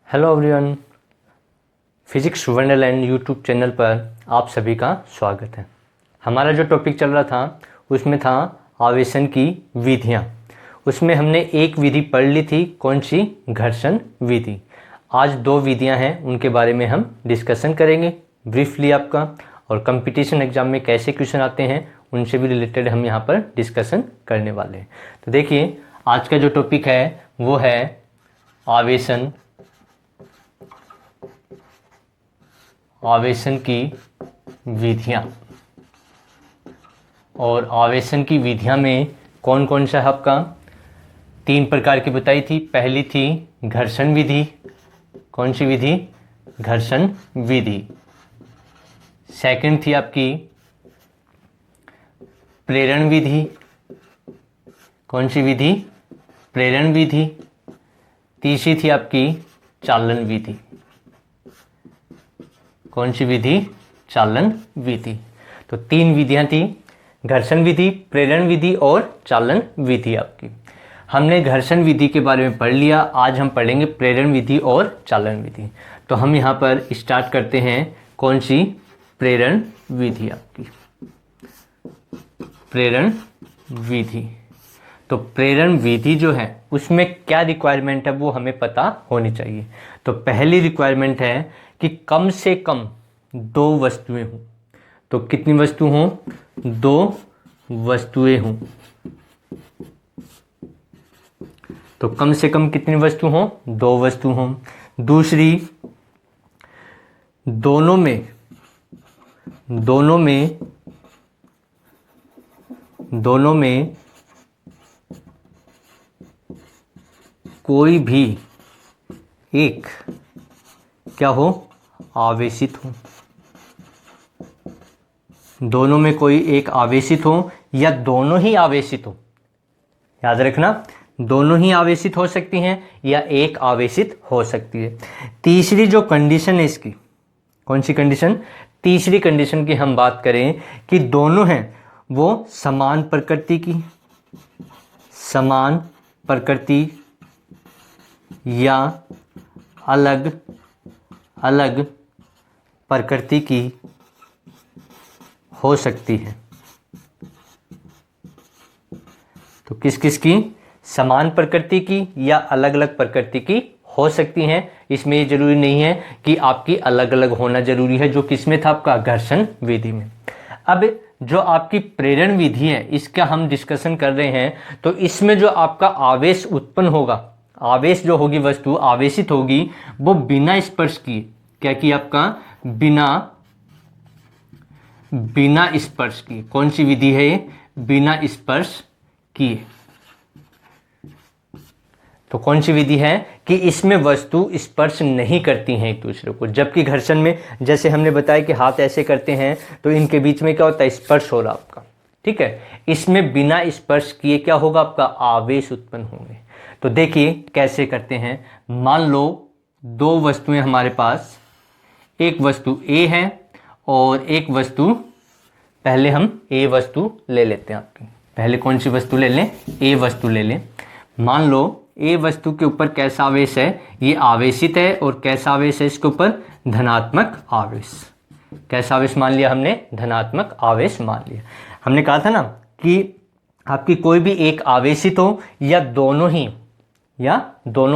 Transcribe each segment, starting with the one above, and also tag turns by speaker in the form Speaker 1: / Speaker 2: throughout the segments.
Speaker 1: Hello everyone, physics Wonderland YouTube channel पर आप सभी का स्वागत है। हमारा जो टॉपिक चल रहा था उसमें था आवेशन की विधियाँ। उसमें हमने एक विधि पढ़ ली थी, कौन सी? घर्षण विधि। आज दो विधियाँ हैं, उनके बारे में हम डिस्कशन करेंगे ब्रीफली आपका, और कंपटीशन एग्जाम में कैसे क्वेश्चन आते हैं उनसे भी रिलेटेड हम यहाँ पर डिस्कशन करने वाले हैं। तो देखिए, आज का जो टॉपिक है वो है आवेशन की विधियाँ। और आवेशन की विधियाँ में कौन कौन सा है आपका? तीन प्रकार की बताई थी। पहली थी घर्षण विधि। कौन सी विधि? घर्षण विधि। सेकंड थी आपकी प्रेरण विधि। कौन सी विधि? प्रेरण विधि। तीसरी थी आपकी चालन विधि। कौन सी विधि? चालन विधि। तो तीन विधियां थी, घर्षण विधि, प्रेरण विधि और चालन विधि आपकी। हमने घर्षण विधि के बारे में पढ़ लिया, आज हम पढ़ेंगे प्रेरण विधि और चालन विधि। तो हम यहाँ पर स्टार्ट करते हैं, कौन सी? प्रेरण विधि आपकी। प्रेरण विधि। तो प्रेरण विधि जो है उसमें क्या रिक्वायरमेंट है वो हमें पता होनी चाहिए। तो पहली रिक्वायरमेंट है कि कम से कम दो वस्तुएं हों। तो कितनी वस्तु हों? दो वस्तुएं हों। तो कम से कम कितनी वस्तु हों? दो वस्तु हों। दूसरी, दोनों में कोई भी एक क्या हो? आवेशित हो। दोनों में कोई एक आवेशित हो या दोनों ही आवेशित हो। याद रखना, दोनों ही आवेशित हो सकती हैं या एक आवेशित हो सकती है। तीसरी जो कंडीशन है इसकी, कौन सी कंडीशन? तीसरी कंडीशन की हम बात करें कि दोनों हैं वो समान प्रकृति या अलग अलग प्रकृति की हो सकती है। तो किस किस की? समान प्रकृति की या अलग अलग प्रकृति की हो सकती हैं। इसमें ये जरूरी नहीं है कि आपकी अलग अलग होना जरूरी है, जो किसमें था? आपका घर्षण विधि में। अब जो आपकी प्रेरण विधि है इसका हम डिस्कशन कर रहे हैं। तो इसमें जो आपका आवेश उत्पन्न होगा, आवेश जो होगी, वस्तु आवेशित होगी, वो बिना स्पर्श किए, क्या कि आपका बिना स्पर्श किए। कौन सी विधि है ये? बिना स्पर्श किए। तो कौन सी विधि है कि इसमें वस्तु स्पर्श नहीं करती हैं एक दूसरे को, जबकि घर्षण में जैसे हमने बताया कि हाथ ऐसे करते हैं तो इनके बीच में क्या होता है? स्पर्श हो रहा आपका, ठीक है। इसमें बिना स्पर्श किए क्या होगा? आपका आवेश उत्पन्न होंगे। तो देखिए कैसे करते हैं। मान लो दो वस्तुएं हमारे पास, एक वस्तु ए है और एक वस्तु, पहले हम ए वस्तु ले लेते हैं आपकी। पहले कौन सी वस्तु ले लें? ए वस्तु ले लें। मान लो ए वस्तु के ऊपर कैसा आवेश है? ये आवेशित है। और कैसा आवेश है इसके ऊपर? धनात्मक आवेश। कैसा आवेश मान लिया हमने? धनात्मक आवेश मान लिया। हमने कहा था ना कि आपकी कोई भी एक आवेशित हो या दोनों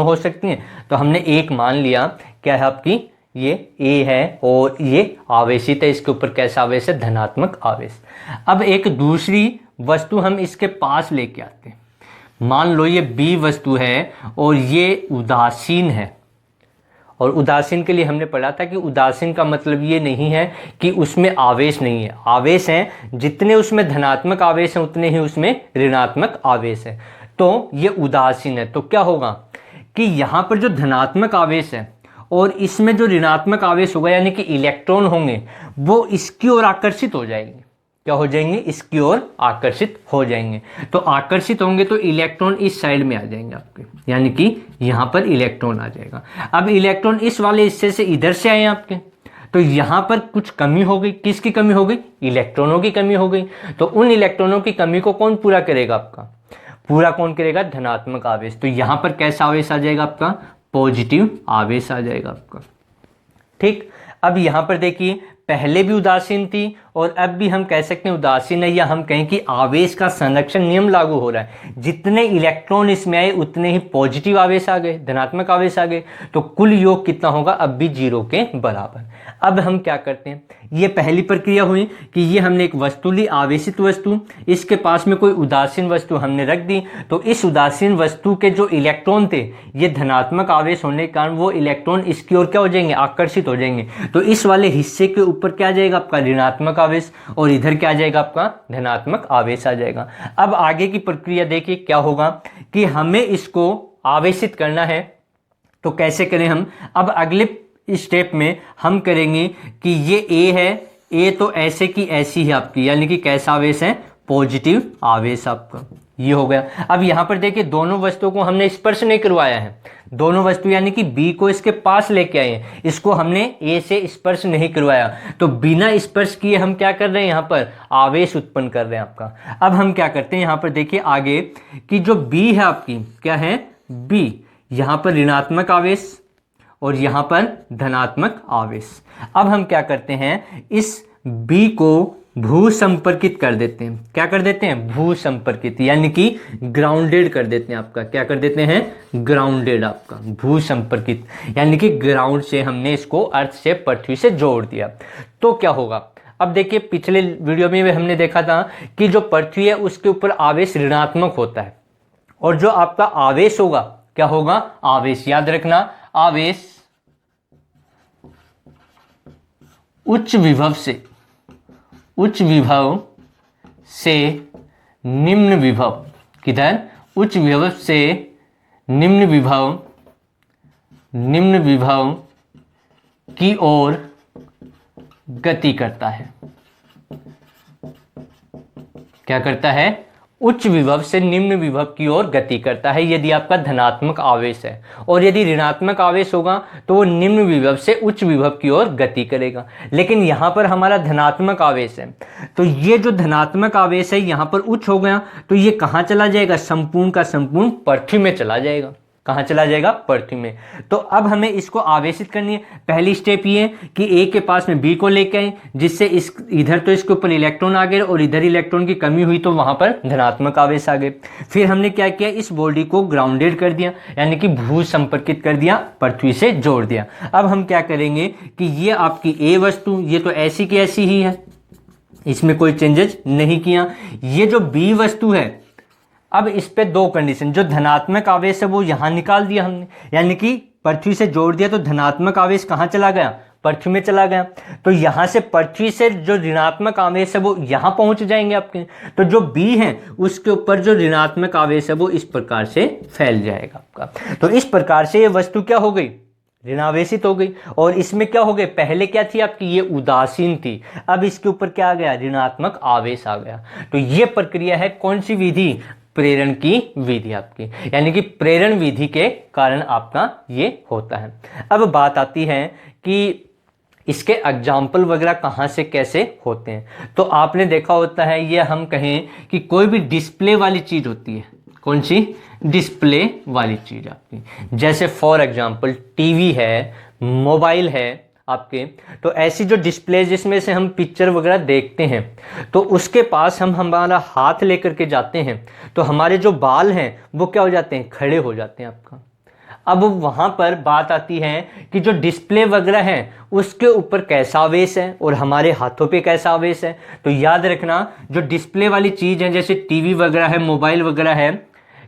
Speaker 1: हो सकती हैं। तो हमने एक मान लिया, क्या है आपकी? ये ए है और ये आवेशित है। इसके ऊपर कैसा आवेश है? धनात्मक आवेश। अब एक दूसरी वस्तु हम इसके पास लेके आते हैं। मान लो ये बी वस्तु है और ये उदासीन है। और उदासीन के लिए हमने पढ़ा था कि उदासीन का मतलब ये नहीं है कि उसमें आवेश नहीं है। आवेश है, जितने उसमें धनात्मक आवेश है उतने ही उसमें ऋणात्मक आवेश है। तो ये उदासीन है। तो क्या होगा कि यहाँ पर जो धनात्मक आवेश है और इसमें जो ऋणात्मक आवेश होगा, यानी कि इलेक्ट्रॉन होंगे, वो इसकी ओर आकर्षित हो जाएंगे। क्या हो जाएंगे? इसकी ओर आकर्षित हो जाएंगे। तो आकर्षित होंगे तो इलेक्ट्रॉन इस साइड में आ जाएंगे आपके, यानी कि यहां पर इलेक्ट्रॉन आ जाएगा। अब इलेक्ट्रॉन इस वाले हिस्से से इधर से आए आपके, तो यहां पर कुछ कमी हो गई। किसकी कमी हो गई? इलेक्ट्रॉनों की कमी हो गई। तो उन इलेक्ट्रॉनों की कमी को कौन पूरा करेगा? आपका पूरा कौन करेगा? धनात्मक आवेश। तो यहां पर कैसा आवेश आ जाएगा? आपका पॉजिटिव आवेश आ जाएगा आपका। ठीक, अब यहाँ पर देखिए पहले भी उदासीन थी और अब भी हम कह सकते हैं उदासीन है, या हम कहें कि आवेश का संरक्षण नियम लागू हो रहा है। जितने इलेक्ट्रॉन इसमें आए उतने ही पॉजिटिव आवेश आ गए, धनात्मक आवेश आ गए, तो कुल योग कितना होगा, अब भी 0 के बराबर। अब हम क्या करते हैं, ये पहली प्रक्रिया हुई कि ये हमने एक वस्तु ली, आवेशित वस्तु, इसके पास में कोई उदासीन वस्तु हमने रख दी, तो इस उदासीन वस्तु के जो इलेक्ट्रॉन थे ये धनात्मक आवेश होने के कारण वो इलेक्ट्रॉन इसकी ओर क्या हो जाएंगे, आकर्षित हो जाएंगे। तो इस वाले हिस्से के ऊपर क्या आ जाएगा आपका ऋणात्मक आवेश, और इधर क्या आ जाएगा आपका धनात्मक आवेश आ जाएगा। अब आगे की प्रक्रिया देखिए क्या होगा कि हमें इसको आवेशित करना है, तो कैसे करें हम। अब अगले स्टेप में हम करेंगे कि ये ए है, ए तो ऐसे की ऐसी है आपकी, यानी कि कैसा आवेश है, पॉजिटिव आवेश आपका, ये हो गया। अब यहां पर देखिए दोनों वस्तुओं को हमने स्पर्श नहीं करवाया है, दोनों वस्तु यानी कि बी को इसके पास लेके आए हैं, इसको हमने ए से स्पर्श नहीं करवाया, तो बिना स्पर्श किए हम क्या कर रहे हैं, यहां पर आवेश उत्पन्न कर रहे हैं आपका। अब हम क्या करते हैं, यहां पर देखिए आगे कि जो बी है आपकी क्या है, बी, यहां पर ऋणात्मक आवेश और यहां पर धनात्मक आवेश। अब हम क्या करते हैं, इस बी को भू संपर्कित कर देते हैं। क्या कर देते हैं, भू संपर्कित, यानी कि ग्राउंडेड कर देते हैं आपका। क्या कर देते हैं, ग्राउंडेड आपका, भू संपर्कित, यानी कि ग्राउंड से हमने इसको अर्थ से, पृथ्वी से जोड़ दिया। तो क्या होगा, अब देखिए पिछले वीडियो में हमने देखा था कि जो पृथ्वी है उसके ऊपर आवेश ऋणात्मक होता है, और जो आपका आवेश होगा क्या होगा, आवेश, याद रखना, आवेश उच्च विभव से निम्न विभव, किधर, उच्च विभव से निम्न विभव की ओर गति करता है। क्या करता है, उच्च विभव से निम्न विभव की ओर गति करता है, यदि आपका धनात्मक आवेश है। और यदि ऋणात्मक आवेश होगा तो वो निम्न विभव से उच्च विभव की ओर गति करेगा। लेकिन यहां पर हमारा धनात्मक आवेश है, तो ये जो धनात्मक आवेश है यहां पर उच्च हो गया, तो ये कहां चला जाएगा, संपूर्ण का संपूर्ण पृथ्वी में चला जाएगा। कहां चला जाएगा, पृथ्वी में। तो अब हमें इसको आवेशित करनी है। पहली स्टेप ये कि ए के पास में बी को लेके आए, जिससे इस इधर तो इसके ऊपर इलेक्ट्रॉन आ गए और इधर इलेक्ट्रॉन की कमी हुई तो वहां पर धनात्मक आवेश आ गए। फिर हमने क्या किया, इस बॉडी को ग्राउंडेड कर दिया, यानी कि भू संपर्कित कर दिया, पृथ्वी से जोड़ दिया। अब हम क्या करेंगे कि ये आपकी ए वस्तु, ये तो ऐसी की ऐसी ही है, इसमें कोई चेंजेस नहीं किया। ये जो बी वस्तु है, अब इस पे दो कंडीशन, जो धनात्मक आवेश है वो यहां निकाल दिया हमने, यानी कि पृथ्वी से जोड़ दिया, तो धनात्मक आवेश कहां चला गया, पृथ्वी में चला गया। तो यहां से पृथ्वी से जो ऋणात्मक आवेश है वो यहां पहुंच जाएंगे आपके, तो जो बी है उसके ऊपर जो ऋणात्मक आवेश है वो इस प्रकार से फैल जाएगा आपका। तो इस प्रकार से ये वस्तु क्या हो गई, ऋणावेशित हो गई। और इसमें क्या हो गए, पहले क्या थी आपकी, ये उदासीन थी, अब इसके ऊपर क्या आ गया, ऋणात्मक आवेश आ गया। तो ये प्रक्रिया है कौन सी विधि, प्रेरण की विधि आपकी, यानी कि प्रेरण विधि के कारण आपका ये होता है। अब बात आती है कि इसके एग्जाम्पल वगैरह कहाँ से कैसे होते हैं। तो आपने देखा होता है, ये हम कहें कि कोई भी डिस्प्ले वाली चीज होती है, कौन सी, डिस्प्ले वाली चीज आपकी, जैसे फॉर एग्जाम्पल टीवी है, मोबाइल है आपके, तो ऐसी जो डिस्प्ले जिसमें से हम पिक्चर वगैरह देखते हैं, तो उसके पास हम हमारा हाथ लेकर के जाते हैं, तो हमारे जो बाल हैं वो क्या हो जाते हैं, खड़े हो जाते हैं आपका। अब वहां पर बात आती है कि जो डिस्प्ले वगैरह है उसके ऊपर कैसा आवेश है और हमारे हाथों पे कैसा आवेश है। तो याद रखना, जो डिस्प्ले वाली चीज है जैसे टीवी वगैरह है, मोबाइल वगैरह है,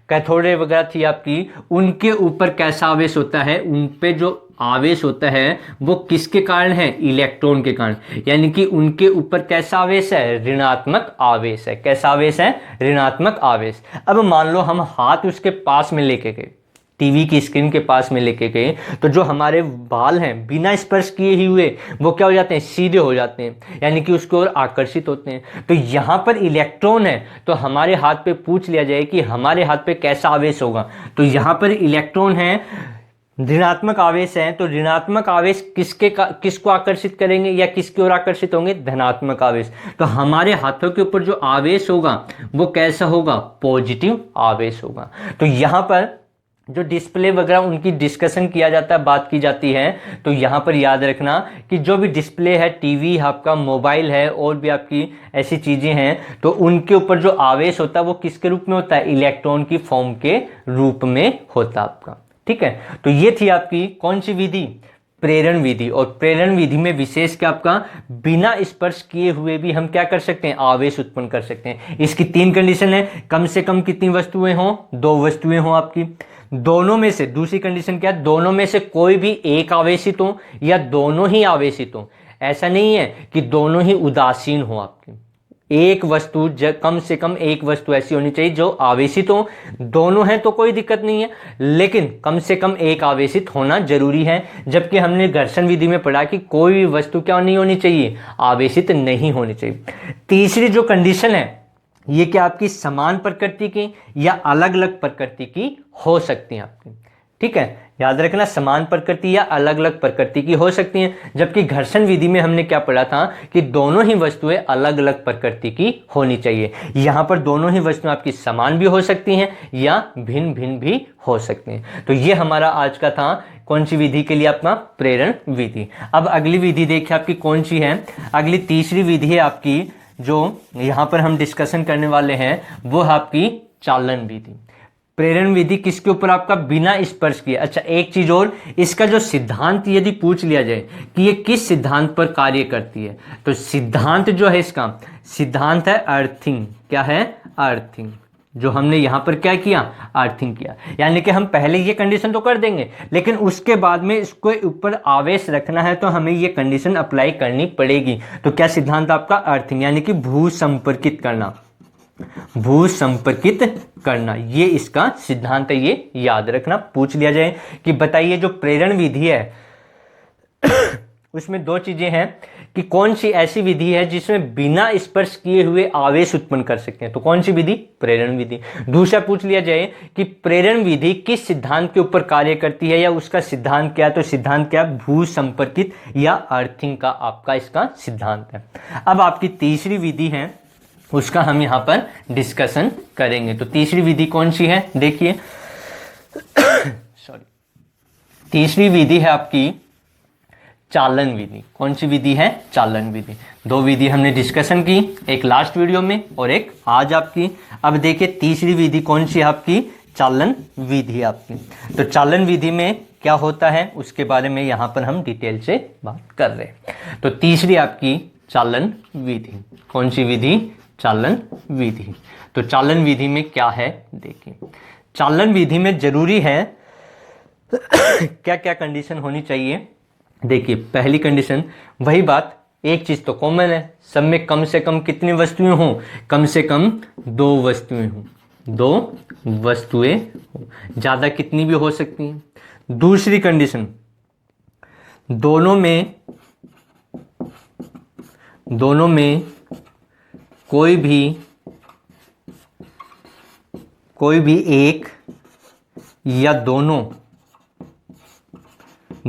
Speaker 1: कैथोडे वगैरह थी आपकी, उनके ऊपर कैसा आवेश होता है, उन पे जो आवेश होता है वो किसके कारण है, इलेक्ट्रॉन के कारण, यानी कि उनके ऊपर कैसा आवेश है, ऋणात्मक आवेश है। कैसा आवेश है, ऋणात्मक आवेश। अब मान लो हम हाथ उसके पास में लेके गए, टीवी की स्क्रीन के पास में लेके गए, तो जो हमारे बाल हैं बिना स्पर्श किए ही हुए वो क्या हो जाते हैं, सीधे हो जाते हैं, यानी कि उसकी ओर आकर्षित होते हैं। तो यहाँ पर इलेक्ट्रॉन है, तो हमारे हाथ पे पूछ लिया जाए कि हमारे हाथ पे कैसा आवेश होगा, तो यहाँ पर इलेक्ट्रॉन है, ऋणात्मक आवेश है, तो ऋणात्मक आवेश किसको आकर्षित करेंगे या किसकी ओर आकर्षित होंगे, धनात्मक आवेश। तो हमारे हाथों के ऊपर जो आवेश होगा वो कैसा होगा, पॉजिटिव आवेश होगा। तो यहाँ पर जो डिस्प्ले वगैरह उनकी डिस्कशन किया जाता है, बात की जाती है। तो यहाँ पर याद रखना कि जो भी डिस्प्ले है, टीवी आपका, मोबाइल है और भी आपकी ऐसी चीज़ें हैं, तो उनके ऊपर जो आवेश होता है वो किसके रूप में होता है? इलेक्ट्रॉन की फॉर्म के रूप में होता है आपका। ठीक है, तो ये थी आपकी कौन सी विधि? प्रेरण विधि। और प्रेरण विधि में विशेष क्या आपका, बिना स्पर्श किए हुए भी हम क्या कर सकते हैं? आवेश उत्पन्न कर सकते हैं। इसकी 3 कंडीशन है, कम से कम कितनी वस्तुएं हों? 2 वस्तुएं हों आपकी। दोनों में से, दूसरी कंडीशन क्या है? दोनों में से कोई भी एक आवेशित हो या दोनों ही आवेशित हो। ऐसा नहीं है कि दोनों ही उदासीन हो आपकी। एक वस्तु, कम से कम एक वस्तु ऐसी होनी चाहिए जो आवेशित हो। दोनों हैं तो कोई दिक्कत नहीं है, लेकिन कम से कम एक आवेशित होना जरूरी है। जबकि हमने घर्षण विधि में पढ़ा कि कोई भी वस्तु क्या नहीं होनी चाहिए? आवेशित नहीं होनी चाहिए। तीसरी जो कंडीशन है, ये क्या आपकी समान प्रकृति की या अलग अलग प्रकृति की हो सकती है आपकी। ठीक है, याद रखना, समान प्रकृति या अलग अलग प्रकृति की हो सकती हैं। जबकि घर्षण विधि में हमने क्या पढ़ा था कि दोनों ही वस्तुएं अलग अलग प्रकृति की होनी चाहिए। यहां पर दोनों ही वस्तुएं आपकी समान भी हो सकती हैं या भिन्न भिन्न भी हो सकती हैं। तो ये हमारा आज का था कौन सी विधि के लिए? आपका प्रेरण विधि। अब अगली विधि देखिए आपकी कौन सी है। अगली तीसरी विधि है आपकी, जो यहां पर हम डिस्कशन करने वाले हैं, वो है आपकी चालन विधि। प्रेरण विधि किसके ऊपर? आपका बिना स्पर्श किए। अच्छा, एक चीज और, इसका जो सिद्धांत यदि पूछ लिया जाए कि ये किस सिद्धांत पर कार्य करती है, तो सिद्धांत जो है इसका, सिद्धांत है अर्थिंग। क्या है? अर्थिंग। जो हमने यहां पर क्या किया? अर्थिंग किया। यानी कि हम पहले ये कंडीशन तो कर देंगे, लेकिन उसके बाद में इसको ऊपर आवेश रखना है तो हमें ये कंडीशन अप्लाई करनी पड़ेगी। तो क्या सिद्धांत आपका? अर्थिंग, यानी कि भू संपर्कित करना। भू संपर्कित करना, ये इसका सिद्धांत है। ये याद रखना, पूछ लिया जाए कि बताइए जो प्रेरण विधि है उसमें 2 चीजें हैं कि कौन सी ऐसी विधि है जिसमें बिना स्पर्श किए हुए आवेश उत्पन्न कर सकते हैं। तो कौन सी विधि? प्रेरण विधि। दूसरा पूछ लिया जाए कि प्रेरण विधि किस सिद्धांत के ऊपर कार्य करती है या उसका सिद्धांत क्या है, तो सिद्धांत क्या? भू संपर्कित या अर्थिंग का आपका इसका सिद्धांत है। अब आपकी तीसरी विधि है, उसका हम यहां पर डिस्कशन करेंगे। तो तीसरी विधि कौन सी है? देखिए सॉरी, तीसरी विधि है आपकी चालन विधि। कौन सी विधि है? चालन विधि। 2 विधि हमने डिस्कशन की, एक लास्ट वीडियो में और एक आज आपकी। अब देखिए तीसरी विधि कौन सी है आपकी? चालन विधि आपकी। तो चालन विधि में क्या होता है उसके बारे में यहां पर हम डिटेल से बात कर रहे हैं। तो तीसरी आपकी चालन विधि। कौन सी विधि? चालन विधि। तो चालन विधि में क्या है देखिए। चालन विधि में जरूरी है क्या क्या कंडीशन होनी चाहिए। देखिए, पहली कंडीशन, वही बात, एक चीज तो कॉमन है, सब में कम से कम कितनी वस्तुएं हों? कम से कम 2 वस्तुएं हों। 2 वस्तुएं हों, ज्यादा कितनी भी हो सकती हैं। दूसरी कंडीशन, दोनों में कोई भी एक या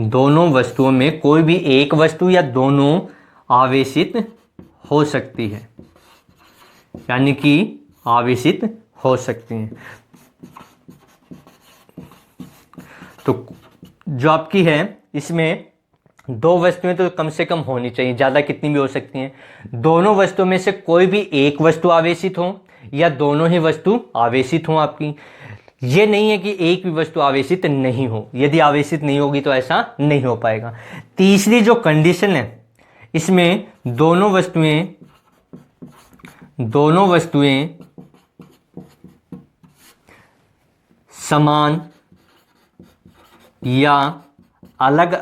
Speaker 1: दोनों वस्तुओं में कोई भी एक वस्तु या दोनों आवेशित हो सकती है, यानी कि आवेशित हो सकती हैं। तो जो आपकी है इसमें 2 वस्तुएं तो कम से कम होनी चाहिए, ज्यादा कितनी भी हो सकती हैं। दोनों वस्तुओं में से कोई भी एक वस्तु आवेशित हो या दोनों ही वस्तु आवेशित हो आपकी। ये नहीं है कि एक भी वस्तु आवेशित नहीं हो, यदि आवेशित नहीं होगी तो ऐसा नहीं हो पाएगा। तीसरी जो कंडीशन है इसमें दोनों वस्तुएं समान या अलग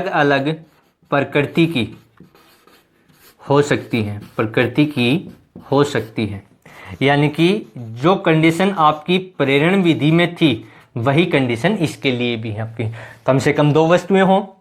Speaker 1: अलग प्रकृति की हो सकती है। यानी कि जो कंडीशन आपकी प्रेरण विधि में थी वही कंडीशन इसके लिए भी है आपकी। कम से कम 2 वस्तुएं हो,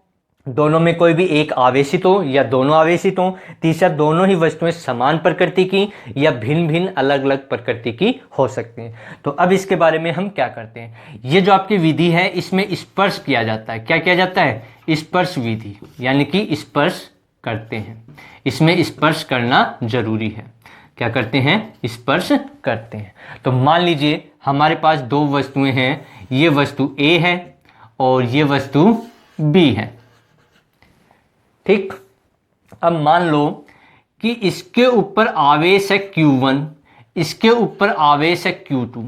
Speaker 1: दोनों में कोई भी एक आवेशित हो या दोनों आवेशित हो। तीसरा, दोनों ही वस्तुएं समान प्रकृति की या भिन्न भिन्न अलग अलग प्रकृति की हो सकती हैं। तो अब इसके बारे में हम क्या करते हैं, ये जो आपकी विधि है इसमें स्पर्श किया जाता है। क्या किया जाता है? स्पर्श विधि, यानी कि स्पर्श करते हैं। इसमें स्पर्श करना जरूरी है। क्या करते हैं? स्पर्श करते हैं। तो मान लीजिए हमारे पास दो वस्तुएं हैं, ये वस्तु ए है और ये वस्तु बी है। ठीक, अब मान लो कि इसके ऊपर आवेश है Q1, इसके ऊपर आवेश है Q2,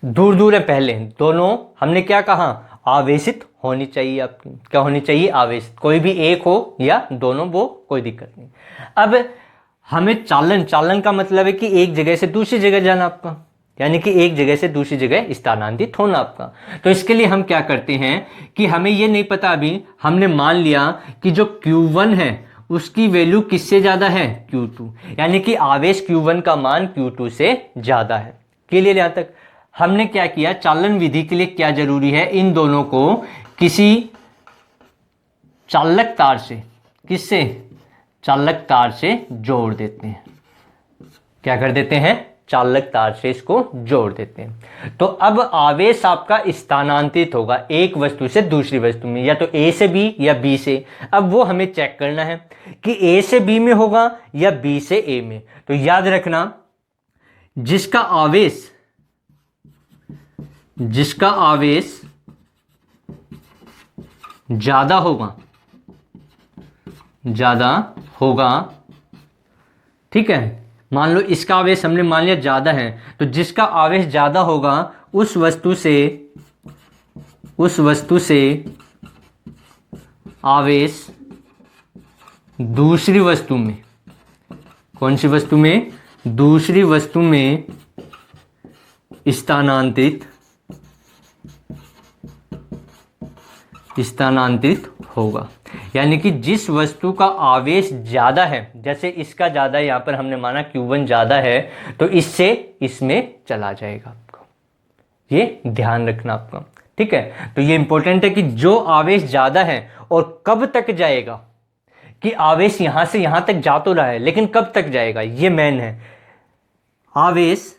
Speaker 1: दूर दूर है। पहले दोनों हमने क्या कहा, आवेशित होनी चाहिए आपकी, क्या होनी चाहिए, आवेशित। कोई भी एक हो या दोनों, वो कोई दिक्कत नहीं। अब हमें चालन का मतलब है कि एक जगह से दूसरी जगह जाना आपका, यानी कि एक जगह से दूसरी जगह स्थानांतरित होना आपका। तो इसके लिए हम क्या करते हैं कि हमें ये नहीं पता, अभी हमने मान लिया कि जो Q1 है उसकी वैल्यू किससे ज्यादा है, Q2, यानी कि आवेश Q1 का मान Q2 से ज्यादा है। क्लियर यहां तक? हमने क्या किया, चालन विधि के लिए क्या जरूरी है, इन दोनों को किसी चालक तार से, किससे, चालक तार से जोड़ देते हैं। क्या कर देते हैं, चालक तार से इसको जोड़ देते हैं। तो अब आवेश आपका स्थानांतरित होगा एक वस्तु से दूसरी वस्तु में, या तो ए से बी या बी से। अब वो हमें चेक करना है कि ए से बी में होगा या बी से ए में। तो याद रखना, जिसका आवेश ज्यादा होगा, ठीक है, मान लो इसका आवेश हमने मान लिया ज्यादा है, तो जिसका आवेश ज्यादा होगा उस वस्तु से आवेश दूसरी वस्तु में, कौन सी वस्तु में, दूसरी वस्तु में स्थानांतरित होगा। यानी कि जिस वस्तु का आवेश ज्यादा है, जैसे इसका ज्यादा है, यहां पर हमने माना Q1 ज्यादा है, तो इससे इसमें चला जाएगा आपको, ये ध्यान रखना आपका। ठीक है, तो ये इंपॉर्टेंट है कि जो आवेश ज्यादा है और कब तक जाएगा, कि आवेश यहां से यहां तक जा तो रहा है लेकिन कब तक जाएगा, ये मेन है। आवेश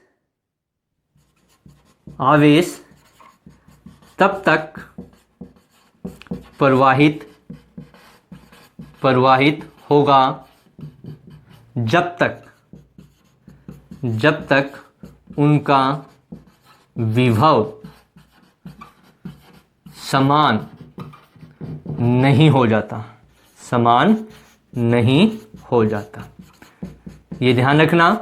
Speaker 1: तब तक प्रवाहित होगा जब तक उनका विभव समान नहीं हो जाता। ये ध्यान रखना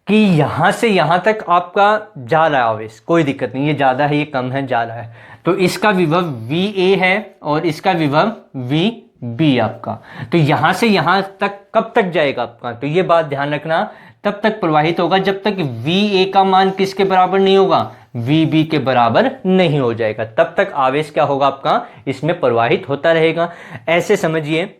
Speaker 1: कि यहां से यहां तक आपका जा रहा है आवेश, कोई दिक्कत नहीं, ये ज्यादा है, ये कम है, जा रहा है, तो इसका विभव VA है और इसका विभव VB आपका। तो यहां से यहां तक कब तक जाएगा आपका, तो ये बात ध्यान रखना, तब तक प्रवाहित होगा जब तक VA का मान किसके बराबर नहीं होगा, VB के बराबर नहीं हो जाएगा, तब तक आवेश क्या होगा आपका, इसमें प्रवाहित होता रहेगा। ऐसे समझिए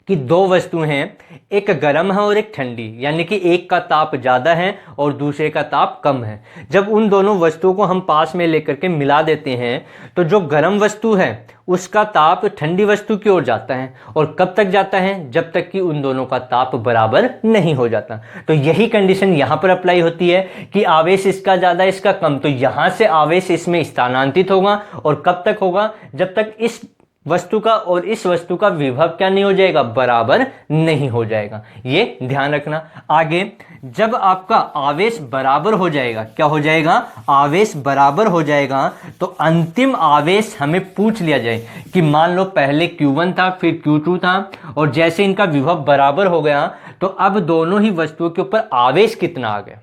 Speaker 1: कि दो वस्तुएं हैं, एक गर्म है और एक ठंडी, यानी कि एक का ताप ज्यादा है और दूसरे का ताप कम है। जब उन दोनों वस्तुओं को हम पास में लेकर के मिला देते हैं, तो जो गर्म वस्तु है उसका ताप ठंडी वस्तु की ओर जाता है, और कब तक जाता है, जब तक कि उन दोनों का ताप बराबर नहीं हो जाता। तो यही कंडीशन यहां पर अप्लाई होती है कि आवेश इसका ज्यादा इसका कम, तो यहां से आवेश इसमें स्थानांतरित होगा, और कब तक होगा, जब तक इस वस्तु का और इस वस्तु का विभव क्या नहीं हो जाएगा, बराबर नहीं हो जाएगा। ये ध्यान रखना। आगे जब आपका आवेश बराबर हो जाएगा, क्या हो जाएगा, आवेश बराबर हो जाएगा, तो अंतिम आवेश हमें पूछ लिया जाए कि मान लो पहले Q1 था फिर Q2 था, और जैसे इनका विभव बराबर हो गया तो अब दोनों ही वस्तुओं के ऊपर आवेश कितना आ गया।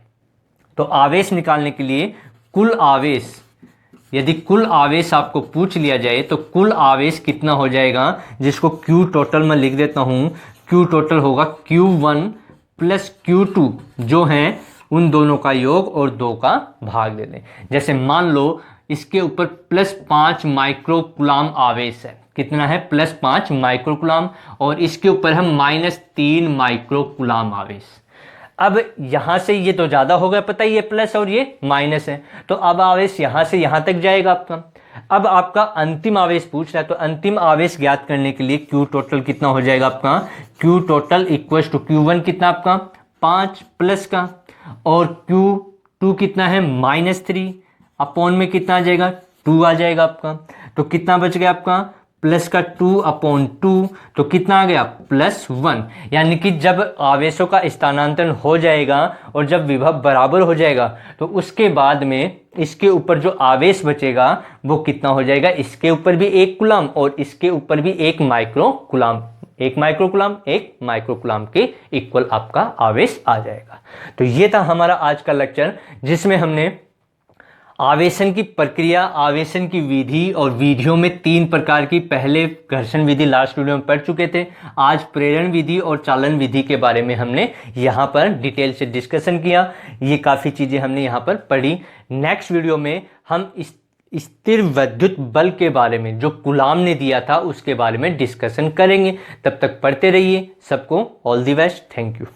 Speaker 1: तो आवेश निकालने के लिए कुल आवेश, यदि कुल आवेश आपको पूछ लिया जाए तो कुल आवेश कितना हो जाएगा, जिसको Q टोटल मैं लिख देता हूं, Q टोटल होगा Q1 प्लस Q2, जो है उन दोनों का योग और 2 का भाग दे दें। जैसे मान लो इसके ऊपर +5 माइक्रोकुलाम आवेश है, कितना है, +5 माइक्रोकुलाम, और इसके ऊपर है -3 माइक्रोकुलाम आवेश। अब यहां से ये तो ज्यादा हो गया, पता है, ये प्लस और ये माइनस है, तो अब आवेश यहां से यहां तक जाएगा आपका। अब आपका अंतिम आवेश पूछ रहा है, तो अंतिम आवेश ज्ञात करने के लिए Q टोटल कितना हो जाएगा आपका, Q total equal to Q1 कितना आपका 5 प्लस का, और Q2 कितना है -3, अपॉन में कितना आ जाएगा 2 आ जाएगा आपका। तो कितना बच गया आपका प्लस का 2/2 तो कितना आ गया +1। यानी कि जब आवेशों का स्थानांतरण हो जाएगा और जब विभव बराबर हो जाएगा तो उसके बाद में इसके ऊपर जो आवेश बचेगा वो कितना हो जाएगा, इसके ऊपर भी 1 कूलम और इसके ऊपर भी 1 micro coulomb, 1 micro coulomb 1 micro coulomb के इक्वल आपका आवेश आ जाएगा। तो ये था हमारा आज का लेक्चर जिसमें हमने आवेशन की प्रक्रिया, आवेशन की विधि और विधियों में 3 प्रकार की, पहले घर्षण विधि लास्ट वीडियो में पढ़ चुके थे। आज प्रेरण विधि और चालन विधि के बारे में हमने यहाँ पर डिटेल से डिस्कशन किया। ये काफ़ी चीज़ें हमने यहाँ पर पढ़ी। नेक्स्ट वीडियो में हम इस स्थिर विद्युत बल के बारे में जो कूलाम ने दिया था उसके बारे में डिस्कशन करेंगे। तब तक पढ़ते रहिए। सबको all the best. Thank you.